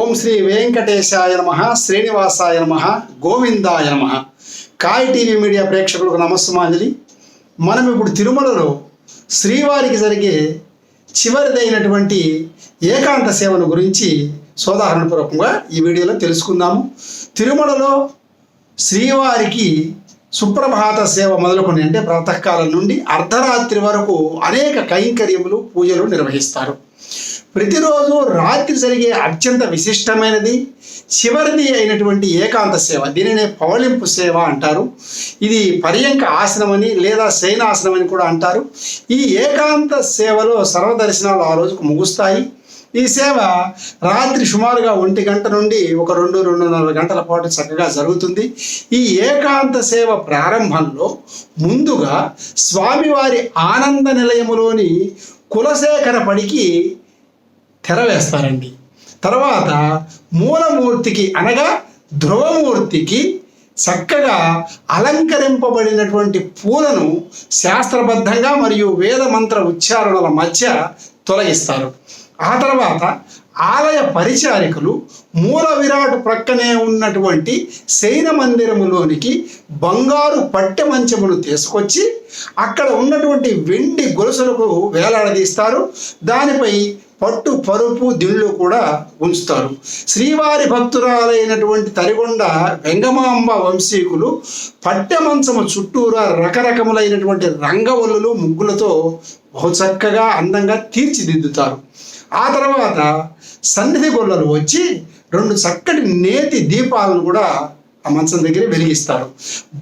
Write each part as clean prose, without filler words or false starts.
ఓం శ్రీ వెంకటేశాయ నమః, శ్రీనివాసాయ నమః, గోవిందాయ నమః. కాయ్ టీవీ మీడియా ప్రేక్షకులకు నమస్సుమాంజలి. మనం ఇప్పుడు తిరుమలలో శ్రీవారికి జరిగే చివరిదైనటువంటి ఏకాంత సేవను గురించి సోదాహరణపూర్వకంగా ఈ వీడియోలో తెలుసుకుందాము. తిరుమలలో శ్రీవారికి సుప్రభాత సేవ మొదలుకొని అంటే ప్రాతకాలం నుండి అర్ధరాత్రి వరకు అనేక కైంకర్యములు పూజలు నిర్వహిస్తారు. ప్రతిరోజు రాత్రి జరిగే అత్యంత విశిష్టమైనది చివరిది అయినటువంటి ఏకాంత సేవ, దీనినే పవళింపు సేవ అంటారు. ఇది పర్యంక ఆసనమని లేదా శయనాసనం అని కూడా అంటారు. ఈ ఏకాంత సేవలో సర్వదర్శనాలు ఆ రోజుకు ముగుస్తాయి. ఈ సేవ రాత్రి సుమారుగా 1 గంట నుండి ఒక 2-2.5 గంటల పాటు చక్కగా జరుగుతుంది. ఈ ఏకాంత సేవ ప్రారంభంలో ముందుగా స్వామివారి ఆనంద నిలయములోని కులశేఖర పడికి తెర వేస్తారండి. తర్వాత మూలమూర్తికి అనగా ధ్రువమూర్తికి చక్కగా అలంకరింపబడినటువంటి పూలను శాస్త్రబద్ధంగా మరియు వేదమంత్ర ఉచ్చారణల మధ్య తొలగిస్తారు. ఆ తర్వాత ఆలయ పరిచారికులు మూల విరాట్ ప్రక్కనే ఉన్నటువంటి శయన మందిరములోనికి బంగారు పట్టె మంచమును తీసుకొచ్చి అక్కడ ఉన్నటువంటి వెండి గొలుసులకు వేలాడదీస్తారు. దానిపై పట్టు పరుపు దిళ్ళు కూడా ఉంచుతారు. శ్రీవారి భక్తురాలైనటువంటి తరిగొండ వెంగమాంబ వంశీకులు పట్టె మంచము చుట్టూరా రకరకములైనటువంటి రంగవల్లులు ముగ్గులతో బహు చక్కగా అందంగా తీర్చిదిద్దుతారు. ఆ తర్వాత సన్నిధి గొల్లలు వచ్చి 2 చక్కటి నేతి దీపాలను కూడా ఆ మంచం దగ్గర వెలిగిస్తారు.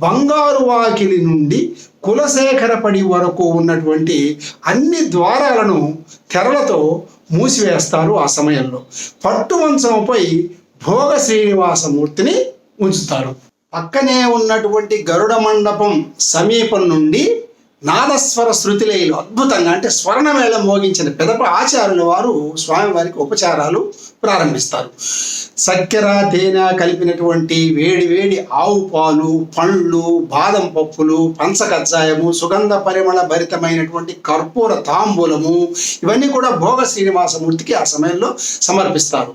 బంగారు వాకిలి నుండి కులశేఖర పడి వరకు ఉన్నటువంటి అన్ని ద్వారాలను తెరలతో మూసివేస్తారు. ఆ సమయంలో పట్టు మంచంపై భోగ శ్రీనివాసమూర్తిని ఉంచుతారు. పక్కనే ఉన్నటువంటి గరుడ మండపం సమీపం నుండి నాదస్వర శృతిలయలు అద్భుతంగా అంటే స్వర్ణమేళం మోగించిన పెదప ఆచార్యుల వారు స్వామివారికి ఉపచారాలు ప్రారంభిస్తారు. చక్కెర తేనె కలిపినటువంటి వేడి వేడి ఆవు పాలు, పండ్లు, బాదం పప్పులు, పంచకజ్జాయము, సుగంధ పరిమళ భరితమైనటువంటి కర్పూర తాంబూలము ఇవన్నీ కూడా భోగ శ్రీనివాసమూర్తికి ఆ సమయంలో సమర్పిస్తారు.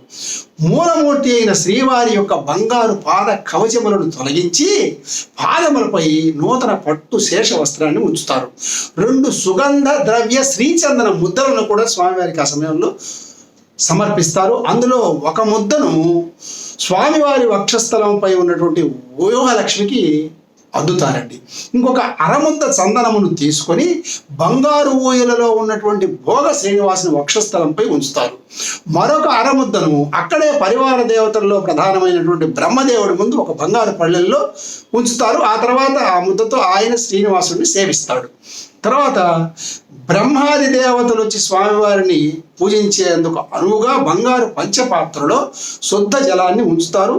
మూలమూర్తి అయిన శ్రీవారి యొక్క బంగారు పాద కవచములను తొలగించి పాదములపై నూతన పట్టు శేష వస్త్రాన్ని ఉంచుతారు. 2 సుగంధ ద్రవ్య శ్రీచందన ముద్దలను కూడా స్వామివారికి ఆ సమయంలో సమర్పిస్తారు. అందులో ఒక ముద్దను స్వామివారి వక్షస్థలంపై ఉన్నటువంటి వ్యూహలక్ష్మికి అద్దుతారండి. ఇంకొక అరముద్ద చందనమును తీసుకొని బంగారు ఊయలలో ఉన్నటువంటి భోగ శ్రీనివాసుని వక్షస్థలంపై ఉంచుతారు. మరొక అరముద్దను అక్కడే పరివార దేవతల్లో ప్రధానమైనటువంటి బ్రహ్మదేవుడి ముందు ఒక బంగారు పళ్ళెల్లో ఉంచుతారు. ఆ తర్వాత ఆ ముద్దతో ఆయన శ్రీనివాసుడిని సేవిస్తాడు. తర్వాత బ్రహ్మాది దేవతలు వచ్చి స్వామివారిని పూజించేందుకు అనువుగా బంగారు పంచపాత్రలో శుద్ధ జలాన్ని ఉంచుతారు.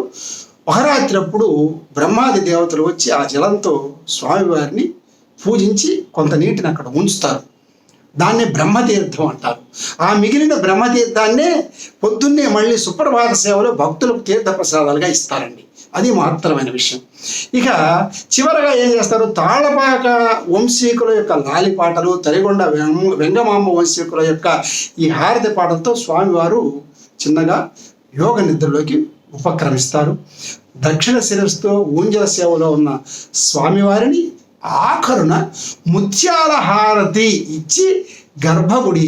మహారాత్రి అప్పుడు బ్రహ్మాది దేవతలు వచ్చి ఆ జలంతో స్వామివారిని పూజించి కొంత నీటిని అక్కడ ఉంచుతారు. దాన్నే బ్రహ్మతీర్థం అంటారు. ఆ మిగిలిన బ్రహ్మతీర్థాన్నే పొద్దున్నే మళ్ళీ సుప్రభాత సేవలో భక్తులకు తీర్థ ప్రసాదాలుగా ఇస్తారండి. అది మహత్తరమైన విషయం. ఇక చివరగా ఏం చేస్తారు, తాళపాక వంశీకుల యొక్క లాలిపాటలు, తరిగొండ వెంగమాంబ వంశీకుల యొక్క ఈ హారతి పాటలతో స్వామివారు చిన్నగా యోగ నిద్రలోకి ఉపక్రమిస్తారు. దక్షిణ శిరస్సుతో ఊంజల సేవలో ఉన్న స్వామివారిని ఆఖరున ముత్యాల హారతి ఇచ్చి గర్భగుడి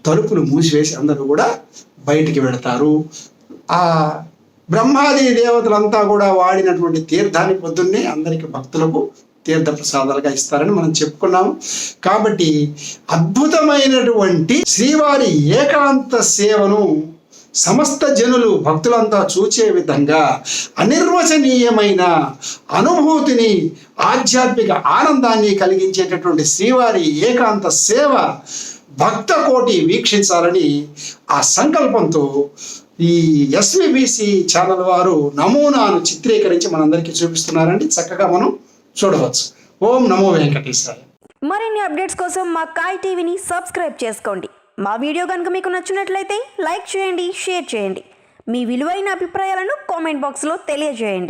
తలుపులు మూసివేసి అందరూ కూడా బయటికి వెళతారు. ఆ బ్రహ్మాది దేవతలంతా కూడా వాడినటువంటి తీర్థాన్ని పొద్దున్నే అందరికి భక్తులకు తీర్థ ప్రసాదాలుగా ఇస్తారని మనం చెప్పుకున్నాము. కాబట్టి అద్భుతమైనటువంటి శ్రీవారి ఏకాంత సేవను సమస్త జనులు భక్తులంతా చూచే విధంగా అనిర్వచనీయమైన అనుభూతిని, ఆధ్యాత్మిక ఆనందాన్ని కలిగించేటటువంటి శ్రీవారి ఏకాంత సేవ భక్త కోటి వీక్షించాలని ఆ సంకల్పంతో ఈ ఎస్విబిసి ఛానల్ వారు నమూనాను చిత్రీకరించి మనందరికీ చూపిస్తున్నారండి. చక్కగా మనం చూడవచ్చు. ఓం నమో వెంకటేశాయ. మరిన్ని అప్డేట్స్ కోసం మా కాయ్ టీవీని సబ్స్క్రైబ్ చేసుకోండి. మా వీడియో కనుక మీకు నచ్చినట్లయితే లైక్ చేయండి, షేర్ చేయండి. మీ విలువైన అభిప్రాయాలను కామెంట్ బాక్స్లో తెలియజేయండి.